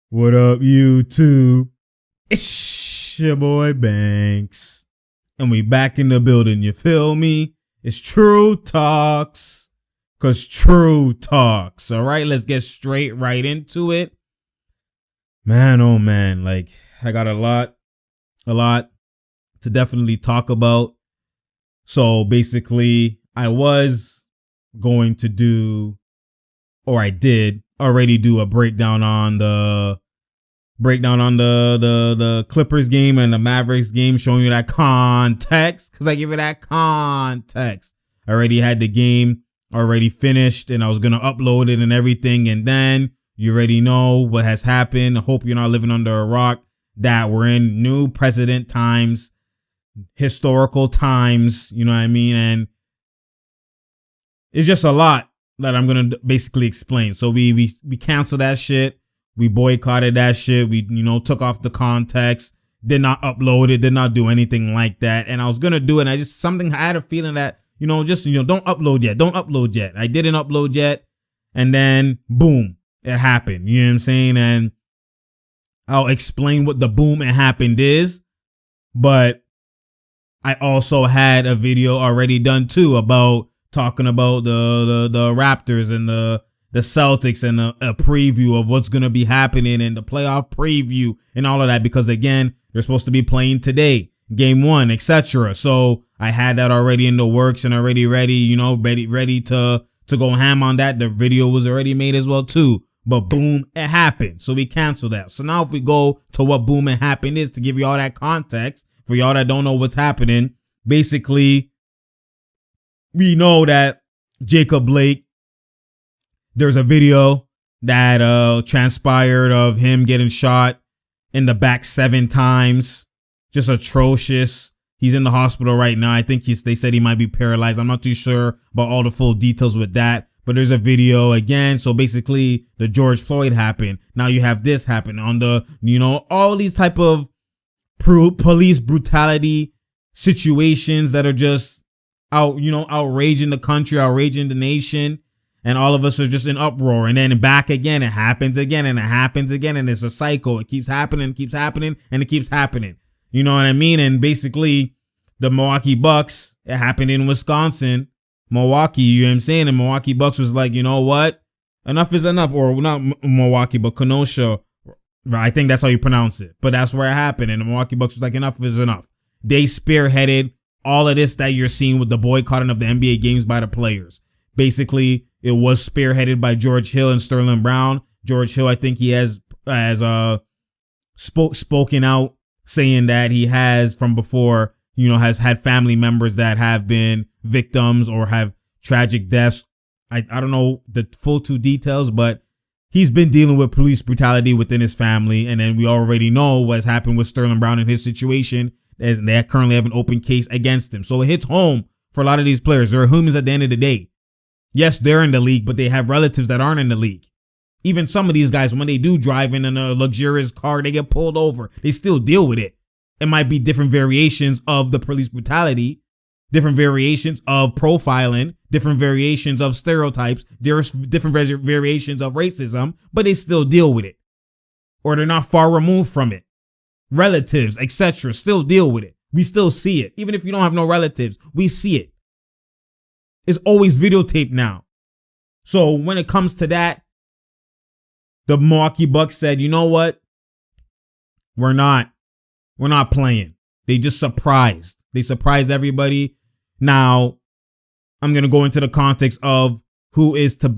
What up, YouTube? It's your boy Banks. And we back in the building, you feel me? It's True Talks. Cause True Talks. Alright, let's get straight right into it. Man, oh man, like I got a lot to definitely talk about. So basically, I was going to do, or I did already do a breakdown on the Clippers game and the Mavericks game, showing you that context, because I give it that context. I already had the game already finished and I was gonna upload it and everything, and then you already know what has happened. I hope you're not living under a rock, that we're in new president times, historical times, you know what I mean? And it's just a lot that I'm going to basically explain. So we canceled that shit. We boycotted that shit. We, took off the context, did not upload it, did not do anything like that. And I was going to do it. And I had a feeling that, don't upload yet. Don't upload yet. I didn't upload yet. And then boom, it happened. You know what I'm saying? And I'll explain what the boom it happened is. But I also had a video already done too about talking about the Raptors and the Celtics and a preview of what's going to be happening in the playoff preview and all of that, because again, they're supposed to be playing today, game 1, etc. So I had that already in the works and already ready to go ham on that. The video was already made as well too, but boom, it happened. So we canceled that. So now if we go to what boom it happened is, to give you all that context for y'all that don't know what's happening, basically, we know that Jacob Blake, there's a video that transpired of him getting shot in the back 7 times. Just atrocious. He's in the hospital right now. I think they said he might be paralyzed. I'm not too sure about all the full details with that, but there's a video again. So basically the George Floyd happened. Now you have this happen on the, all these type of police brutality situations that are just outraging the country, outraging the nation, and all of us are just in uproar. And then back again, it happens again, and it happens again, and it's a cycle. It keeps happening, and it keeps happening. You know what I mean? And basically, the Milwaukee Bucks, it happened in Wisconsin, Milwaukee. You know what I'm saying? And Milwaukee Bucks was like, you know what? Enough is enough. Or not Milwaukee, but Kenosha. I think that's how you pronounce it. But that's where it happened. And the Milwaukee Bucks was like, enough is enough. They spearheaded all of this that you're seeing with the boycotting of the NBA games by the players. Basically, it was spearheaded by George Hill and Sterling Brown. George Hill, I think he has spoken out, saying that he has from before, has had family members that have been victims or have tragic deaths. I don't know the full 2 details, but he's been dealing with police brutality within his family. And then we already know what's happened with Sterling Brown and his situation, and they currently have an open case against him. So it hits home for a lot of these players. They're humans at the end of the day. Yes, they're in the league, but they have relatives that aren't in the league. Even some of these guys, when they do drive in a luxurious car, they get pulled over. They still deal with it. It might be different variations of the police brutality, different variations of profiling, different variations of stereotypes, there's different variations of racism, but they still deal with it. Or they're not far removed from it. Relatives, etc., still deal with it. We still see it. Even if you don't have no relatives, we see it. It's always videotaped now. So when it comes to that, the Milwaukee Bucks said, you know what? We're not playing. They just surprised. They surprised everybody. Now, I'm going to go into the context of who is to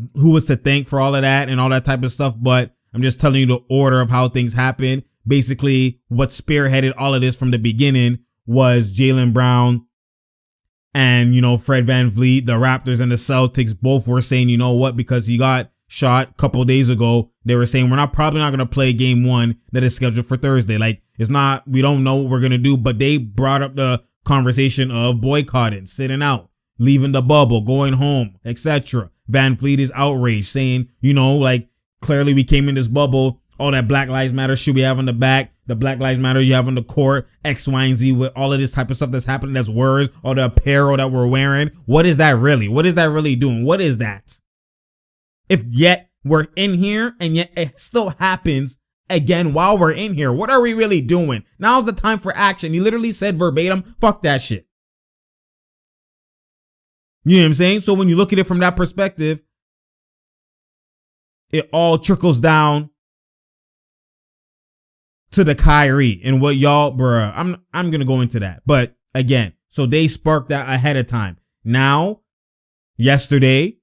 thank for all of that and all that type of stuff, but I'm just telling you the order of how things happened. Basically, what spearheaded all of this from the beginning was Jaylen Brown and, Fred VanVleet. The Raptors and the Celtics both were saying, you know what, because he got shot a couple days ago, they were saying, we're probably not going to play game 1 that is scheduled for Thursday. Like, we don't know what we're going to do, but they brought up the conversation of boycotting, sitting out, leaving the bubble, going home, etc. VanVleet is outraged, saying, clearly we came in this bubble, all that Black Lives Matter shit we have on the back, the Black Lives Matter you have on the court, X, Y, and Z, with all of this type of stuff that's happening, that's words, all the apparel that we're wearing. What is that really? What is that really doing? What is that? If yet we're in here and yet it still happens again while we're in here. What are we really doing? Now's the time for action. He literally said verbatim, fuck that shit. You know what I'm saying? So when you look at it from that perspective, it all trickles down to the Kyrie and what y'all, bruh. I'm going to go into that. But again, so they sparked that ahead of time. Now, yesterday,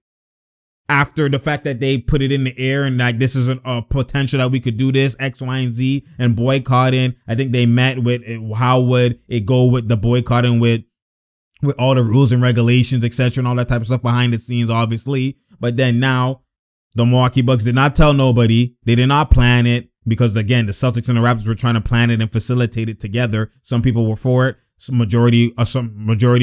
after the fact that they put it in the air and like this is a potential that we could do this, X, Y, and Z, and boycotting, I think they met with how would it go with the boycotting with all the rules and regulations, etc., and all that type of stuff behind the scenes, obviously. But then now, the Milwaukee Bucks did not tell nobody. They did not plan it because, again, the Celtics and the Raptors were trying to plan it and facilitate it together. Some people were for it. Some majority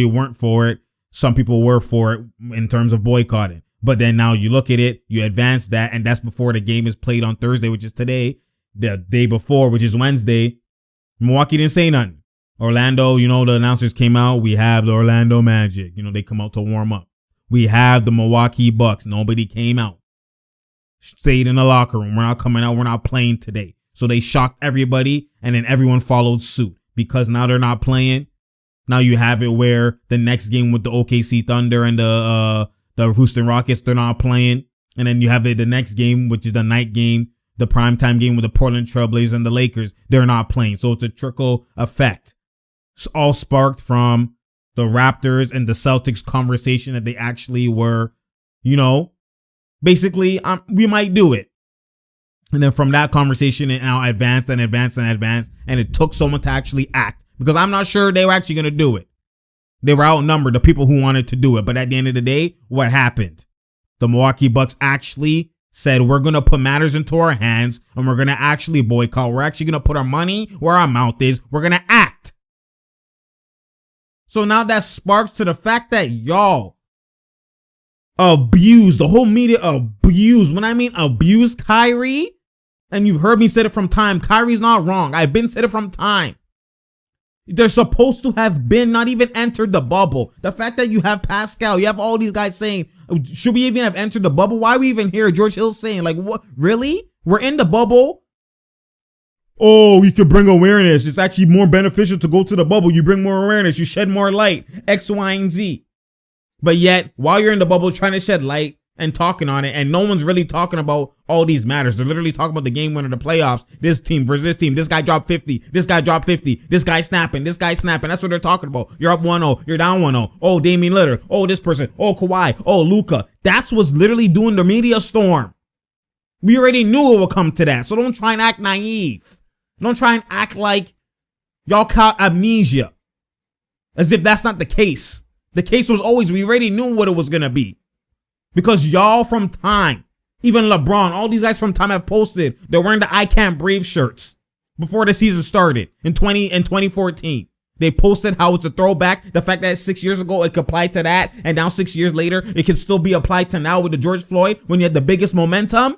weren't for it. Some people were for it in terms of boycotting. But then now you look at it, you advance that, and that's before the game is played on Thursday, which is today. The day before, which is Wednesday, Milwaukee didn't say nothing. Orlando, the announcers came out. We have the Orlando Magic. They come out to warm up. We have the Milwaukee Bucks. Nobody came out. Stayed in the locker room. We're not coming out. We're not playing today. So they shocked everybody, and then everyone followed suit because now they're not playing. Now you have it where the next game with the OKC Thunder and the Houston Rockets, they're not playing. And then you have the next game, which is the night game, the primetime game with the Portland Trailblazers and the Lakers. They're not playing. So it's a trickle effect. It's all sparked from the Raptors and the Celtics conversation that they actually were, basically, we might do it. And then from that conversation, it now advanced and advanced and advanced. And it took someone to actually act because I'm not sure they were actually going to do it. They were outnumbered, the people who wanted to do it. But at the end of the day, what happened? The Milwaukee Bucks actually said, we're going to put matters into our hands and we're going to actually boycott. We're actually going to put our money where our mouth is. We're going to act. So now that sparks to the fact that y'all abused, the whole media abused. When I mean abused Kyrie, and you've heard me say it from time, Kyrie's not wrong. I've been said it from time. They're supposed to have been not even entered the bubble. The fact that you have Pascal, you have all these guys saying, should we even have entered the bubble? Why are we even here? George Hill saying, like, what? Really? We're in the bubble? Oh, you can bring awareness. It's actually more beneficial to go to the bubble. You bring more awareness. You shed more light. X, Y, and Z. But yet, while you're in the bubble trying to shed light and talking on it, and no one's really talking about all these matters. They're literally talking about the game winner, the playoffs, this team versus this team. This guy dropped 50. This guy dropped 50. This guy snapping. This guy snapping. That's what they're talking about. You're up 1-0. You're down 1-0. Oh, Damian Lillard. Oh, this person. Oh, Kawhi. Oh, Luka. That's what's literally doing the media storm. We already knew it would come to that. So don't try and act naive. Don't try and act like y'all caught amnesia. As if that's not the case. The case was always, we already knew what it was going to be. Because y'all from time, even LeBron, all these guys from time have posted, they're wearing the I Can't Breathe shirts before the season started in 2014. They posted how it's a throwback. The fact that 6 years ago it could apply to that. And now 6 years later, it can still be applied to now with the George Floyd when you had the biggest momentum.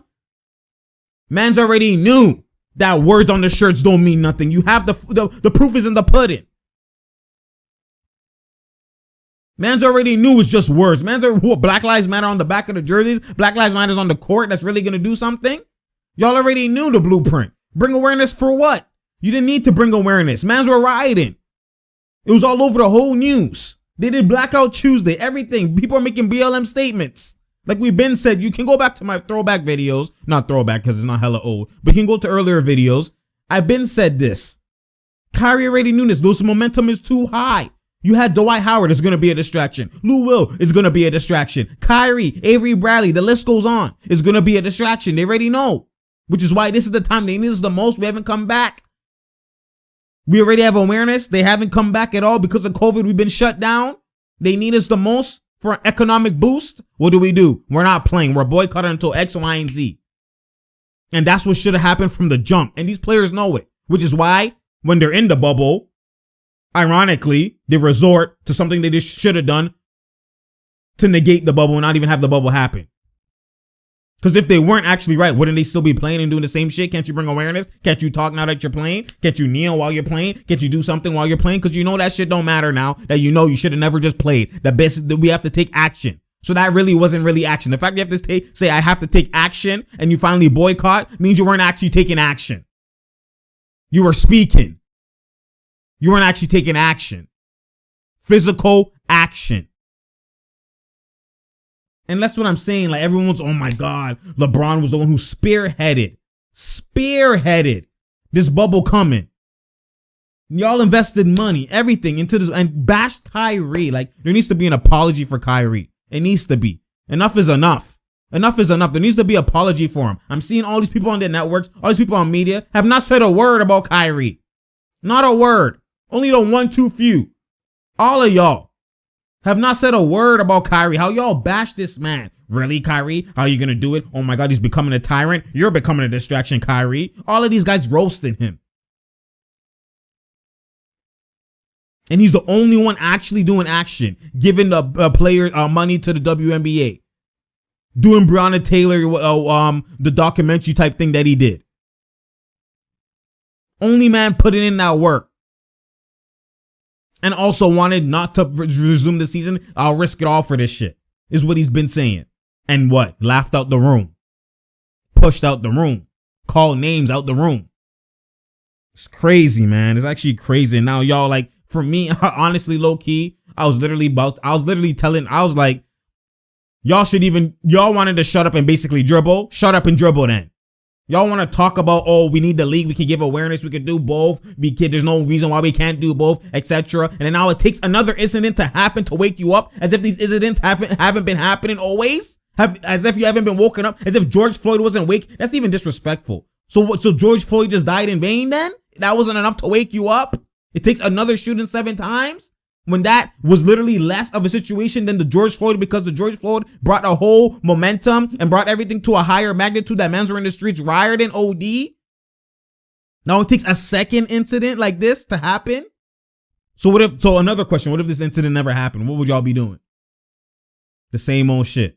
Man's already knew that words on the shirts don't mean nothing. You have the proof is in the pudding. Man's already knew it's just words. Black Lives Matter on the back of the jerseys. Black Lives Matter on the court. That's really going to do something. Y'all already knew the blueprint. Bring awareness for what? You didn't need to bring awareness. Mans were rioting. It was all over the whole news. They did Blackout Tuesday, everything. People are making BLM statements. Like we've been said, you can go back to my throwback videos. Not throwback because it's not hella old. But you can go to earlier videos. I've been said this. Kyrie already knew this. Those momentum is too high. You had Dwight Howard is going to be a distraction. Lou Will is going to be a distraction. Kyrie, Avery Bradley, the list goes on, is going to be a distraction. They already know, which is why this is the time they need us the most. We haven't come back. We already have awareness. They haven't come back at all because of COVID. We've been shut down. They need us the most for an economic boost. What do? We're not playing. We're boycotting until X, Y, and Z. And that's what should have happened from the jump. And these players know it, which is why when they're in the bubble, ironically, they resort to something they just should have done to negate the bubble and not even have the bubble happen. Because if they weren't actually right, wouldn't they still be playing and doing the same shit? Can't you bring awareness? Can't you talk now that you're playing? Can't you kneel while you're playing? Can't you do something while you're playing? Because you know that shit don't matter now. That you should have never just played. The best is that we have to take action. So that really wasn't really action. The fact you have to say I have to take action and you finally boycott means you weren't actually taking action. You were speaking. You weren't actually taking action. Physical action. And that's what I'm saying. Like, everyone's, oh my God, LeBron was the one who spearheaded this bubble coming. Y'all invested money, everything into this and bashed Kyrie. Like, there needs to be an apology for Kyrie. It needs to be. Enough is enough. Enough is enough. There needs to be an apology for him. I'm seeing all these people on their networks, all these people on media have not said a word about Kyrie. Not a word. Only the 1-2 few. All of y'all have not said a word about Kyrie. How y'all bash this man. Really, Kyrie? How you gonna do it? Oh my God, he's becoming a tyrant. You're becoming a distraction, Kyrie. All of these guys roasting him. And he's the only one actually doing action, giving the player money to the WNBA. Doing Breonna Taylor, the documentary type thing that he did. Only man putting in that work. And also wanted not to resume the season. I'll risk it all for this shit, is what he's been saying. And what? Laughed out the room. Pushed out the room. Called names out the room. It's crazy, man. It's actually crazy. And now y'all, like, for me, honestly, low key, I was literally like, y'all wanted to shut up and basically dribble. Shut up and dribble then. Y'all want to talk about, oh, we need the league, we can give awareness, we can do both, there's no reason why we can't do both, etc. And then now it takes another incident to happen to wake you up, as if these incidents haven't been happening always, as if you haven't been woken up, as if George Floyd wasn't awake. That's even disrespectful. So George Floyd just died in vain then? That wasn't enough to wake you up? It takes another shooting 7 times? When that was literally less of a situation than the George Floyd, because the George Floyd brought a whole momentum and brought everything to a higher magnitude that mans were in the streets rioting OD. Now it takes a second incident like this to happen. So another question, what if this incident never happened? What would y'all be doing? The same old shit.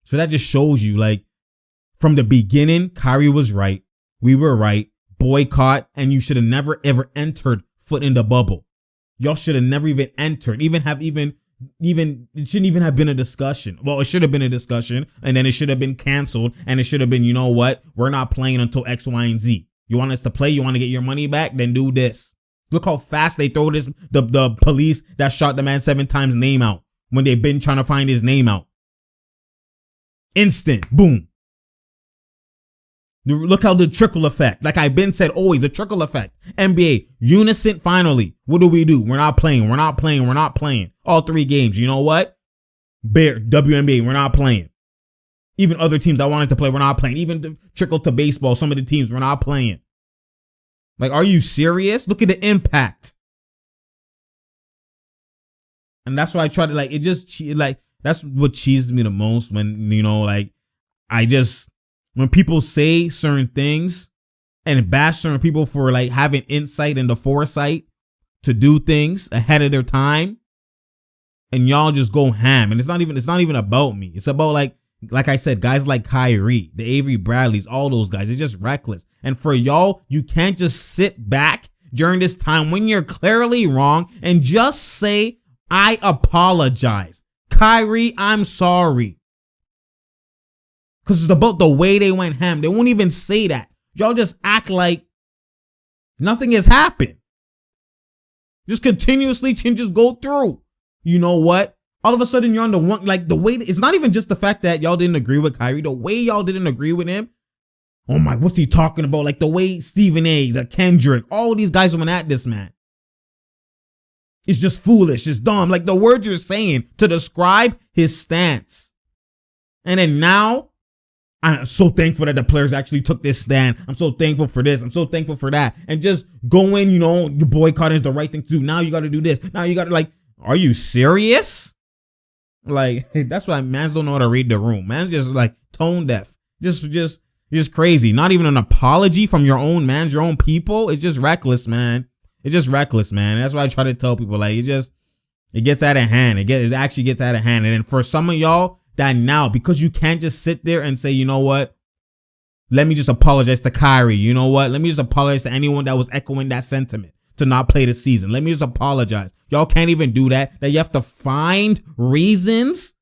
So that just shows you, like, from the beginning, Kyrie was right. We were right. Boycott, and you should have never ever entered foot in the bubble. Y'all should have never even entered, it shouldn't even have been a discussion. Well, it should have been a discussion, and then it should have been canceled, and it should have been, you know what, we're not playing until X, Y, and Z. You want us to play? You want to get your money back? Then do this. Look how fast they throw this, the police that shot the man 7 times name out when they've been trying to find his name out. Instant, boom. Look how the trickle effect, like I've been said always, the trickle effect. NBA, unison finally. What do? We're not playing. All 3 games. You know what? WNBA, we're not playing. Even other teams I wanted to play, we're not playing. Even the trickle to baseball, some of the teams, we're not playing. Like, are you serious? Look at the impact. And that's why I try to, like, that's what cheeses me the most when, you know, like, when people say certain things and bash certain people for, like, having insight and the foresight to do things ahead of their time, and y'all just go ham. And it's not even about me. It's about, like I said, guys like Kyrie, the Avery Bradleys, all those guys. It's just reckless. And for y'all, you can't just sit back during this time when you're clearly wrong and just say, I apologize. Kyrie, I'm sorry. Because it's about the way they went ham. They won't even say that. Y'all just act like nothing has happened. Just continuously can just go through. You know what? All of a sudden you're on the one, like, the way, it's not even just the fact that y'all didn't agree with Kyrie. The way y'all didn't agree with him. Oh my, what's he talking about? Like the way Stephen A, the Kendrick, all these guys went at this man. It's just foolish. It's dumb. Like the words you're saying to describe his stance. And then now, I'm so thankful that the players actually took this stand. I'm so thankful for this. I'm so thankful for that. And just going, you know, the boycott is the right thing to do. Now you got to do this. Now you got to, like, are you serious? Like, that's why mans don't know how to read the room. Man's just like tone deaf. Just crazy. Not even an apology from your own mans, your own people. It's just reckless, man. It's just reckless, man. That's why I try to tell people, like, it gets out of hand. It actually gets out of hand. And then for some of y'all, that now, because you can't just sit there and say, you know what, let me just apologize to Kyrie. You know what, let me just apologize to anyone that was echoing that sentiment to not play the season. Let me just apologize. Y'all can't even do that. That you have to find reasons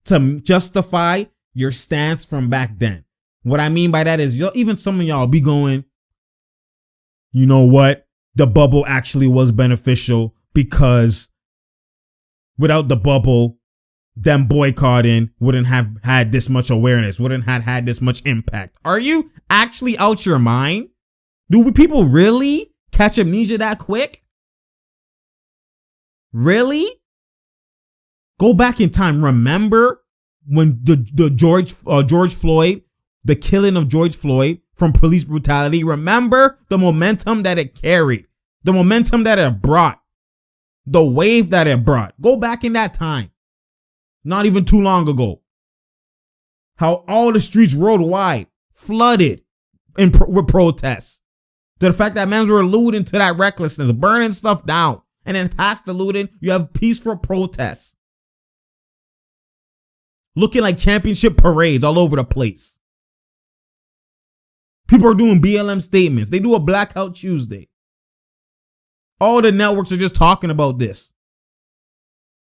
to justify your stance from back then. What I mean by that is even some of y'all be going, you know what? The bubble actually was beneficial because without the bubble, them boycotting wouldn't have had this much awareness, wouldn't have had this much impact. Are you actually out your mind? Do people really catch amnesia that quick? Really? Go back in time. Remember when the George Floyd, the killing of George Floyd from police brutality? Remember the momentum that it carried, the momentum that it brought, the wave that it brought. Go back in that time. Not even too long ago. How all the streets worldwide flooded with protests. To the fact that men were alluding to that recklessness, burning stuff down. And then past the looting, you have peaceful protests. Looking like championship parades all over the place. People are doing BLM statements. They do a Blackout Tuesday. All the networks are just talking about this.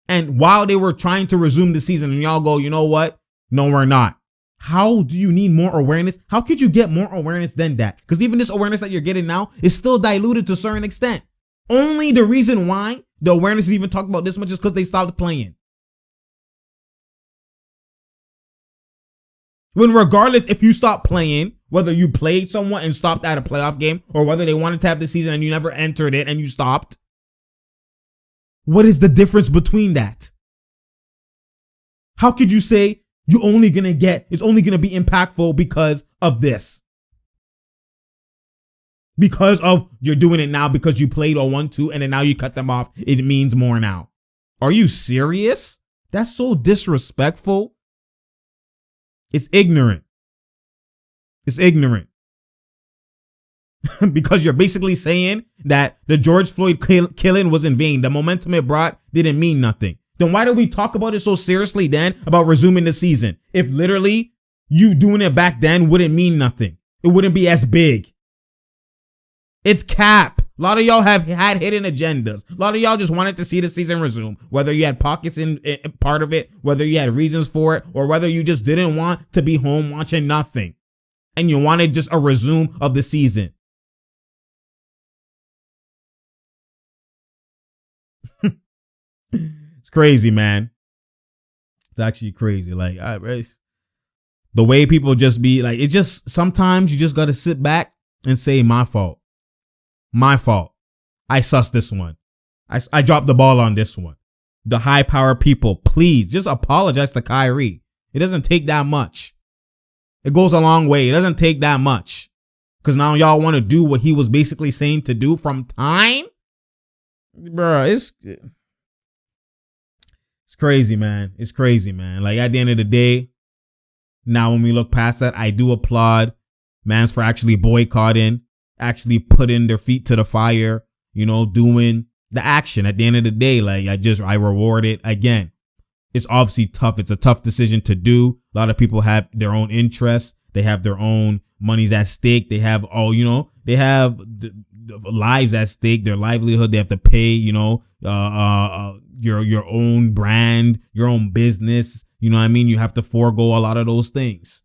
And while they were trying to resume the season, and y'all go, you know what? No, we're not. How do you need more awareness? How could you get more awareness than that? Because even this awareness that you're getting now is still diluted to a certain extent. Only the reason why the awareness is even talked about this much is because they stopped playing. When regardless if you stop playing, whether you played someone and stopped at a playoff game, or whether they wanted to have the season and you never entered it and you stopped, what is the difference between that? How could you say it's only gonna be impactful because of this? Because of you're doing it now because you played or won to, and then now you cut them off. It means more now. Are you serious? That's so disrespectful. It's ignorant. It's ignorant. Because you're basically saying that the George Floyd killing was in vain. The momentum it brought didn't mean nothing. Then why do we talk about it so seriously then about resuming the season? If literally you doing it back then wouldn't mean nothing. It wouldn't be as big. It's cap. A lot of y'all have had hidden agendas. A lot of y'all just wanted to see the season resume. Whether you had pockets in part of it, whether you had reasons for it, or whether you just didn't want to be home watching nothing. And you wanted just a resume of the season. It's crazy, man. It's actually crazy. Like, the way people just be like, it just, sometimes you just got to sit back and say, my fault. My fault. I sussed this one. I dropped the ball on this one. The high power people, please just apologize to Kyrie. It doesn't take that much. It goes a long way. It doesn't take that much. Because now y'all want to do what he was basically saying to do from time? Bruh, it's crazy, man. It's crazy, man. Like, at the end of the day, now when we look past that, I do applaud mans for actually boycotting, actually putting their feet to the fire, you know, doing the action. At the end of the day, like, I reward it. Again, it's obviously tough. It's a tough decision to do. A lot of people have their own interests. They have their own monies at stake. They have they have the lives at stake, their livelihood. They have to pay, you know, your own brand, your own business. You know what I mean? You have to forego a lot of those things.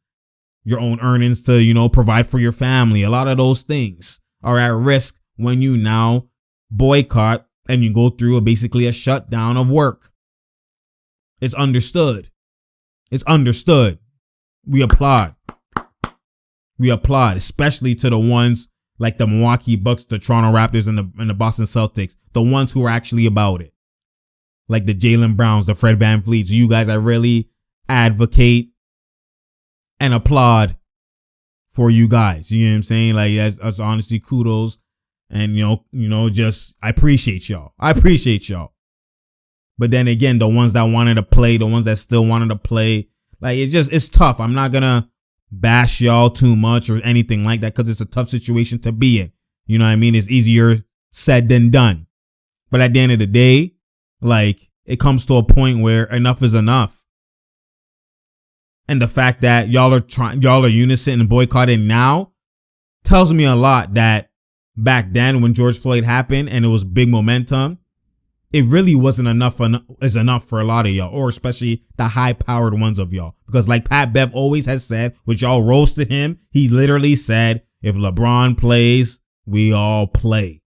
Your own earnings to, you know, provide for your family. A lot of those things are at risk when you now boycott and you go through basically a shutdown of work. It's understood. It's understood. We applaud. We applaud, especially to the ones like the Milwaukee Bucks, the Toronto Raptors, and the Boston Celtics, the ones who are actually about it. Like the Jaylen Browns, the Fred VanVleets. You guys, I really advocate and applaud for you guys. You know what I'm saying? Like, that's honestly kudos. And, you know, just, I appreciate y'all. I appreciate y'all. But then again, the ones that wanted to play, the ones that still wanted to play, like, it's tough. I'm not gonna bash y'all too much or anything like that because it's a tough situation to be in. You know what I mean? It's easier said than done. But at the end of the day, like, it comes to a point where enough is enough. And the fact that y'all are unison and boycotting now tells me a lot that back then when George Floyd happened and it was big momentum, it really wasn't enough for a lot of y'all, or especially the high-powered ones of y'all. Because like Pat Bev always has said, which y'all roasted him, he literally said, if LeBron plays, we all play.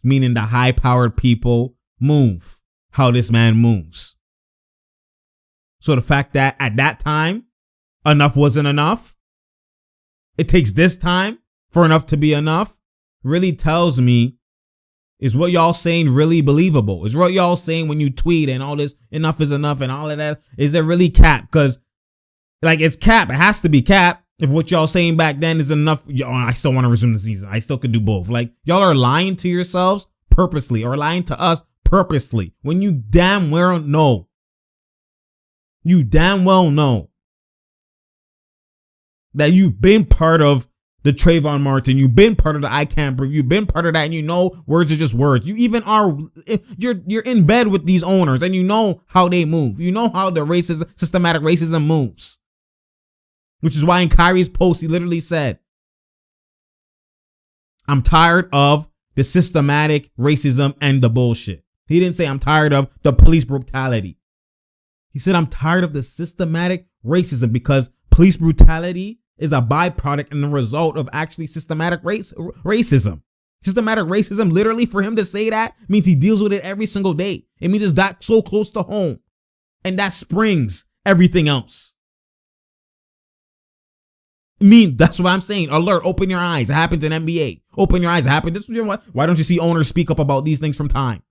Meaning the high-powered people move how this man moves. So the fact that at that time, enough wasn't enough, it takes this time for enough to be enough, really tells me, is what y'all saying really believable? Is what y'all saying when you tweet and all this enough is enough and all of that, is it really cap? Because like it's cap, it has to be cap. If what y'all saying back then is enough, I still want to resume the season. I still could do both. Like y'all are lying to yourselves purposely or lying to us purposely when you damn well know. You damn well know that you've been part of the Trayvon Martin, you've been part of the I Can't Breathe, you've been part of that, and you know words are just words. You even are, you're in bed with these owners, and you know how they move. You know how the systematic racism moves. Which is why in Kyrie's post, he literally said, I'm tired of the systematic racism and the bullshit. He didn't say I'm tired of the police brutality. He said I'm tired of the systematic racism because police brutality is a byproduct and the result of actually systematic racism. Systematic racism, literally for him to say that means he deals with it every single day. It means it's that so close to home. And that springs everything else. I mean, that's what I'm saying. Alert, open your eyes. It happens in NBA. Open your eyes. It happens. Why don't you see owners speak up about these things from time?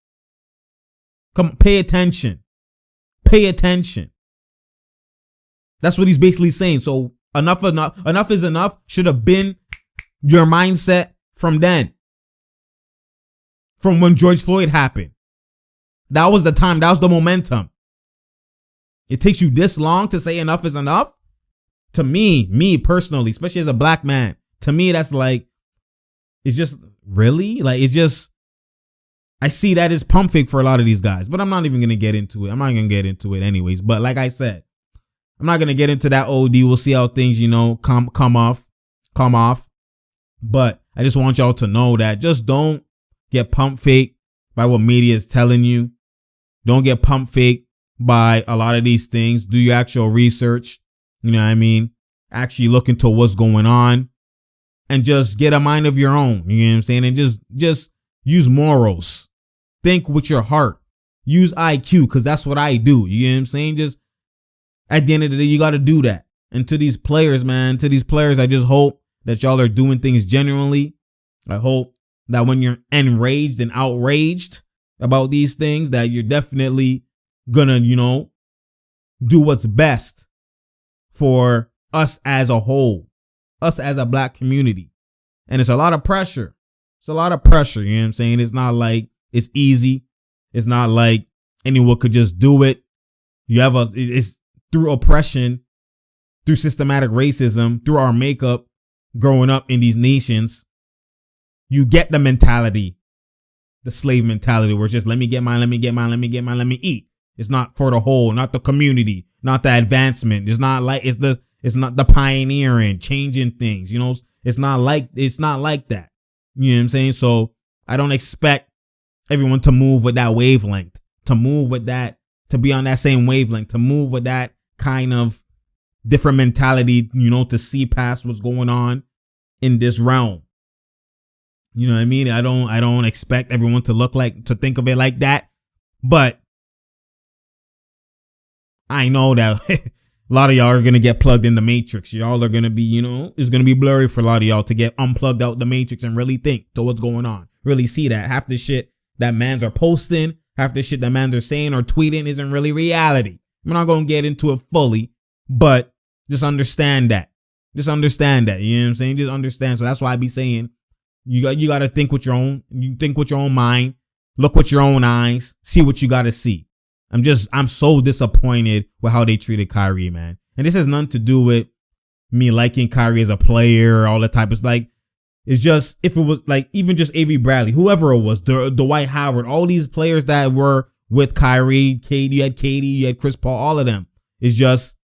Come, pay attention. Pay attention. That's what he's basically saying. So enough is enough should have been your mindset from then. From when George Floyd happened. That was the time. That was the momentum. It takes you this long to say enough is enough? To me personally, especially as a black man, to me that's like, it's just, really? Like, it's just, I see that as pump fake for a lot of these guys. But I'm not even going to get into it. I'm not going to get into it anyways. But like I said, I'm not going to get into that OD. We'll see how things, come off. But I just want y'all to know that just don't get pump fake by what media is telling you. Don't get pump fake by a lot of these things. Do your actual research. You know what I mean? Actually look into what's going on and just get a mind of your own. You know what I'm saying? And just use morals. Think with your heart. Use IQ because that's what I do. You know what I'm saying? Just at the end of the day, you got to do that. And to these players, man, I just hope that y'all are doing things genuinely. I hope that when you're enraged and outraged about these things, that you're definitely gonna, do what's best for us as a whole, us as a black community. And it's a lot of pressure. It's a lot of pressure. You know what I'm saying? It's not like it's easy. It's not like anyone could just do it. It's through oppression, through systematic racism, through our makeup, growing up in these nations, you get the mentality, the slave mentality where it's just, let me get mine, let me eat. It's not for the whole, not the community, not the advancement. It's not the pioneering, changing things. It's not like that. You know what I'm saying? So I don't expect everyone to move with that wavelength, to move with that, to be on that same wavelength, to move with that kind of different mentality, to see past what's going on in this realm. You know what I mean? I don't expect everyone to think of it like that, but I know that a lot of y'all are going to get plugged in the matrix. Y'all are going to be, it's going to be blurry for a lot of y'all to get unplugged out the matrix and really think to what's going on. Really see that half the shit that mans are posting, half the shit that mans are saying or tweeting isn't really reality. I'm not going to get into it fully, but just understand that. You know what I'm saying? Just understand. So that's why I be saying you got to think with your own mind, look with your own eyes, see what you got to see. I'm so disappointed with how they treated Kyrie, man. And this has nothing to do with me liking Kyrie as a player or all that type of like, it's just, if it was like, even just Avery Bradley, whoever it was, Dwight Howard, all these players that were with Kyrie, you had Chris Paul, all of them. It's just,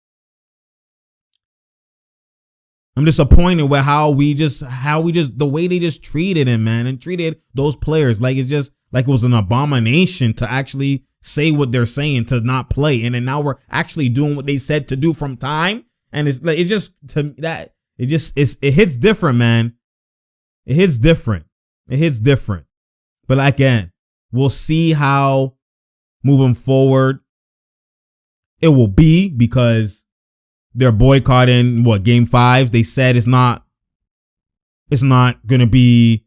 I'm disappointed with how we just, the way they just treated him, man, and treated those players. Like, it's just, like it was an abomination to actually say what they're saying, to not play. And then now we're actually doing what they said to do from time. And it's like, it just, to that, it hits different, man. It hits different. It hits different. But again, we'll see how moving forward it will be, because they're boycotting game 5. They said it's not going to be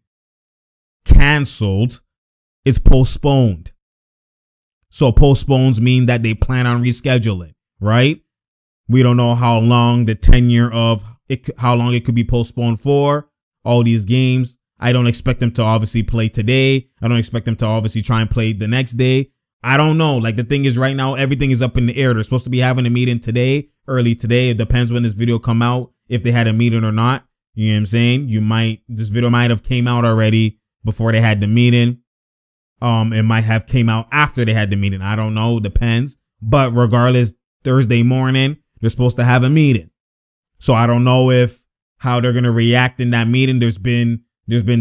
canceled. It's postponed. So postpones mean that they plan on rescheduling, right? We don't know how long the tenure of it, how long it could be postponed for. All these games, I don't expect them to obviously play today. I don't expect them to obviously try and play the next day. I don't know. Like, the thing is, right now, everything is up in the air. They're supposed to be having a meeting today, early today. It depends when this video come out, if they had a meeting or not. You know what I'm saying? This video might have came out already before they had the meeting. It might have came out after they had the meeting. I don't know. Depends. But regardless, Thursday morning, they're supposed to have a meeting. So I don't know how they're going to react in that meeting. There's been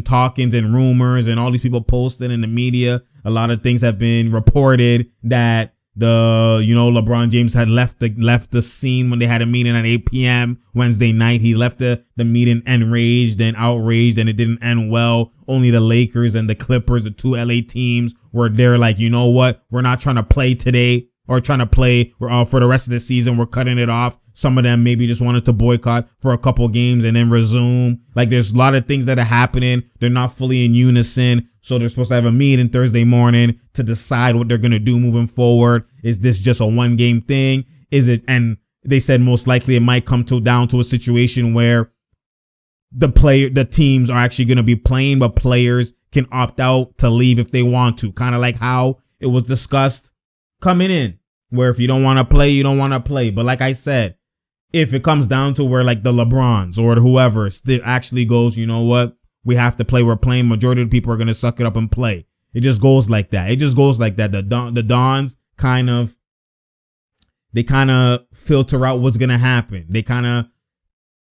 talkings and rumors and all these people posted in the media. A lot of things have been reported that LeBron James had left the scene when they had a meeting at 8 p.m. Wednesday night. He left the meeting enraged and outraged, and it didn't end well. Only the Lakers and the Clippers, the two LA teams, were there like, you know what? We're not trying to play today or trying to play for the rest of the season. We're cutting it off. Some of them maybe just wanted to boycott for a couple games and then resume. Like, there's a lot of things that are happening. They're not fully in unison. So they're supposed to have a meeting Thursday morning to decide what they're going to do moving forward. Is this just a 1-game thing? Is it? And they said most likely it might come down to a situation where the teams are actually going to be playing, but players can opt out to leave if they want to. Kind of like how it was discussed coming in, where if you don't want to play, you don't want to play. But like I said, if it comes down to where like the LeBrons or whoever still actually goes, you know what? We have to play. We're playing. Majority of the people are going to suck it up and play. It just goes like that. It just goes like that. The Dons kind of filter out what's going to happen. They kind of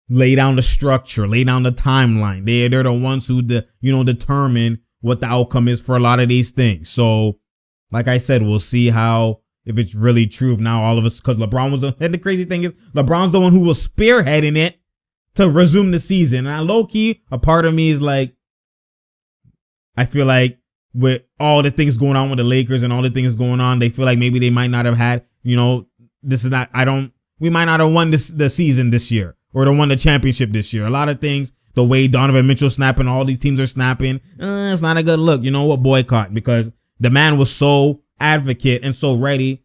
lay down the structure, lay down the timeline. They're the ones who determine what the outcome is for a lot of these things. So like I said, we'll see if it's really true. If now all of us, because LeBron was the crazy thing is LeBron's the one who was spearheading it to resume the season. And low key, a part of me is like, I feel like with all the things going on with the Lakers and all the things going on, they feel like maybe they might not have had, we might not have won the season this year or won the championship this year. A lot of things, the way Donovan Mitchell snapping, all these teams are snapping, it's not a good look. You know what? Boycott, because the man was so advocate and so ready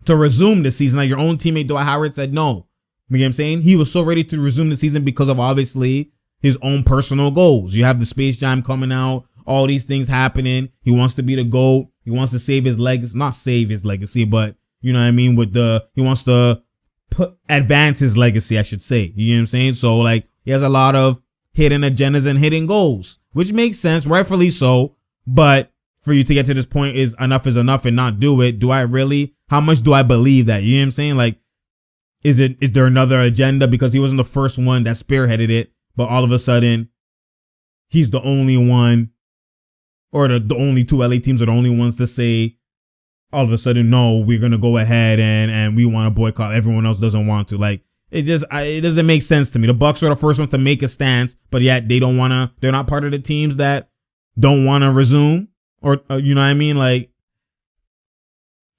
to resume the season. Like your own teammate Dwight Howard said no. You know what I'm saying? He was so ready to resume the season because of obviously his own personal goals. You have the Space Jam coming out, all these things happening. He wants to be the GOAT. He wants to save his legacy, not save his legacy, but you know what I mean? He wants to advance his legacy, I should say. You know what I'm saying? So like he has a lot of hidden agendas and hidden goals, which makes sense, rightfully so. But for you to get to this point is enough and not do it. How much do I believe that? You know what I'm saying? Like, is there another agenda? Because he wasn't the first one that spearheaded it, but all of a sudden he's the only one, or the only two LA teams are the only ones to say all of a sudden, no, we're going to go ahead and we want to boycott. Everyone else doesn't want to. Like, it doesn't make sense to me. The Bucks are the first one to make a stance, but yet they're not part of the teams that don't want to resume, or you know what I mean? Like,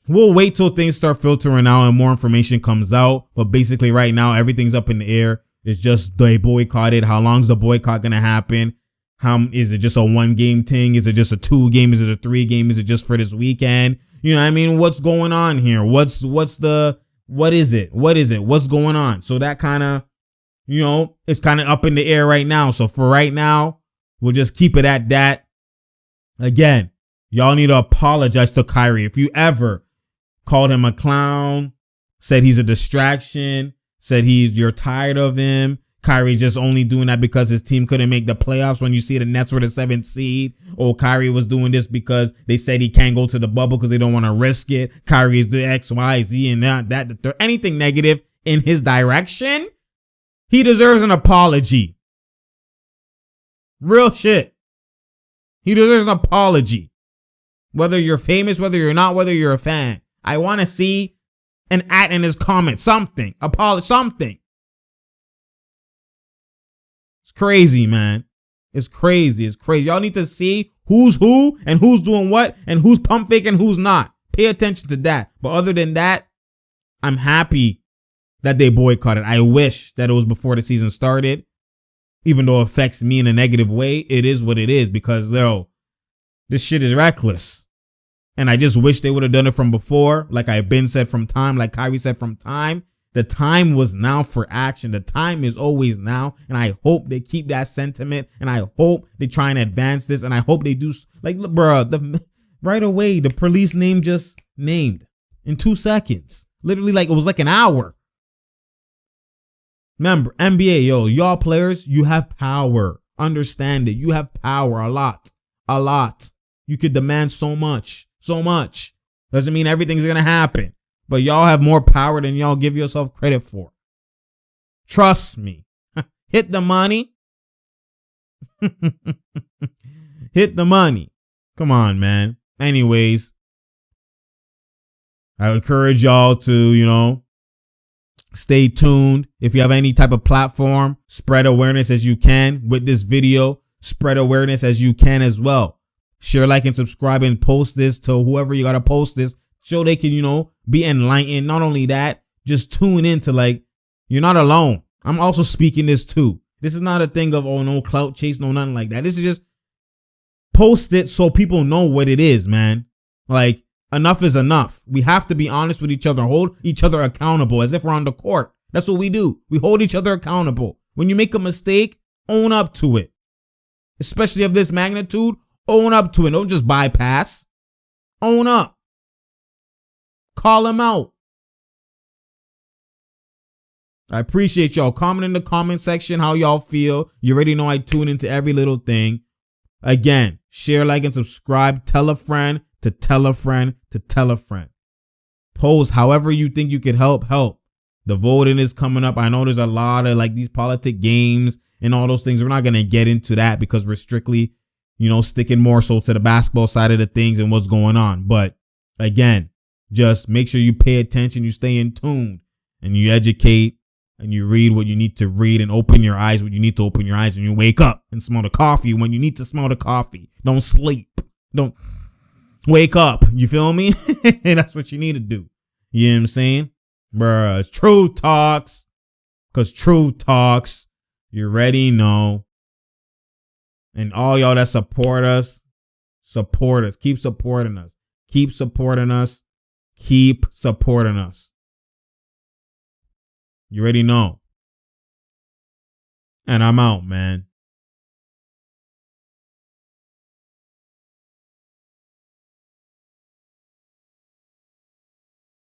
we'll wait till things start filtering out and more information comes out. But basically right now, everything's up in the air. It's just they boycotted. How long's the boycott going to happen? Is it just a 1-game thing? Is it just a 2-game? Is it a 3-game? Is it just for this weekend? You know what I mean? What's going on here? What is it? What's going on? So that kind of, it's kind of up in the air right now. So for right now, we'll just keep it at that. Again, y'all need to apologize to Kyrie. If you ever called him a clown, said he's a distraction, said you're tired of him, Kyrie just only doing that because his team couldn't make the playoffs when you see the Nets were the 7th seed. Or Kyrie was doing this because they said he can't go to the bubble because they don't want to risk it. Kyrie is the X, Y, Z, and that. Anything negative in his direction, he deserves an apology. Real shit. He deserves an apology. Whether you're famous, whether you're not, whether you're a fan. I want to see an at in his comments. Something. Apology. Something. It's crazy, man. It's crazy. It's crazy. Y'all need to see who's who and who's doing what and who's pump fake and who's not. Pay attention to that. But other than that, I'm happy that they boycotted. I wish that it was before the season started. Even though it affects me in a negative way, it is what it is because, yo, this shit is reckless. And I just wish they would have done it from before. Like I've been said from time, like Kyrie said from time. The time was now for action. The time is always now. And I hope they keep that sentiment. And I hope they try and advance this. And I hope they do, like, bro, right away, the police name just named in 2 seconds. Literally, like, it was like an hour. Remember, NBA, yo, y'all players, you have power. Understand it. You have power a lot. A lot. You could demand so much. So much. Doesn't mean everything's going to happen. But y'all have more power than y'all give yourself credit for. Trust me. Hit the money. Hit the money. Come on, man. Anyways, I encourage y'all to, stay tuned. If you have any type of platform, spread awareness as you can with this video. Spread awareness as you can as well. Share, like, and subscribe and post this to whoever you got to post this. So they can, be enlightened. Not only that, just tune in to, like, you're not alone. I'm also speaking this too. This is not a thing of, oh, no clout chase, no nothing like that. This is just post it so people know what it is, man. Like, enough is enough. We have to be honest with each other, hold each other accountable as if we're on the court. That's what we do. We hold each other accountable. When you make a mistake, own up to it. Especially of this magnitude, own up to it. Don't just bypass. Own up. Call them out. I appreciate y'all. Comment in the comment section how y'all feel. You already know I tune into every little thing. Again, share, like, and subscribe. Tell a friend to tell a friend to tell a friend. Post however you think you could help. The voting is coming up. I know there's a lot of like these politic games and all those things. We're not going to get into that because we're strictly, sticking more so to the basketball side of the things and what's going on. But again, just make sure you pay attention, you stay in tune, and you educate and you read what you need to read and open your eyes when you need to open your eyes, and you wake up and smell the coffee when you need to smell the coffee. Don't sleep. Don't wake up. You feel me? And that's what you need to do. You know what I'm saying? Bruh, it's Truth Talks. Because Truth Talks, you already know. And all y'all that support us. Keep supporting us. Keep supporting us. Keep supporting us. You already know. And I'm out, man.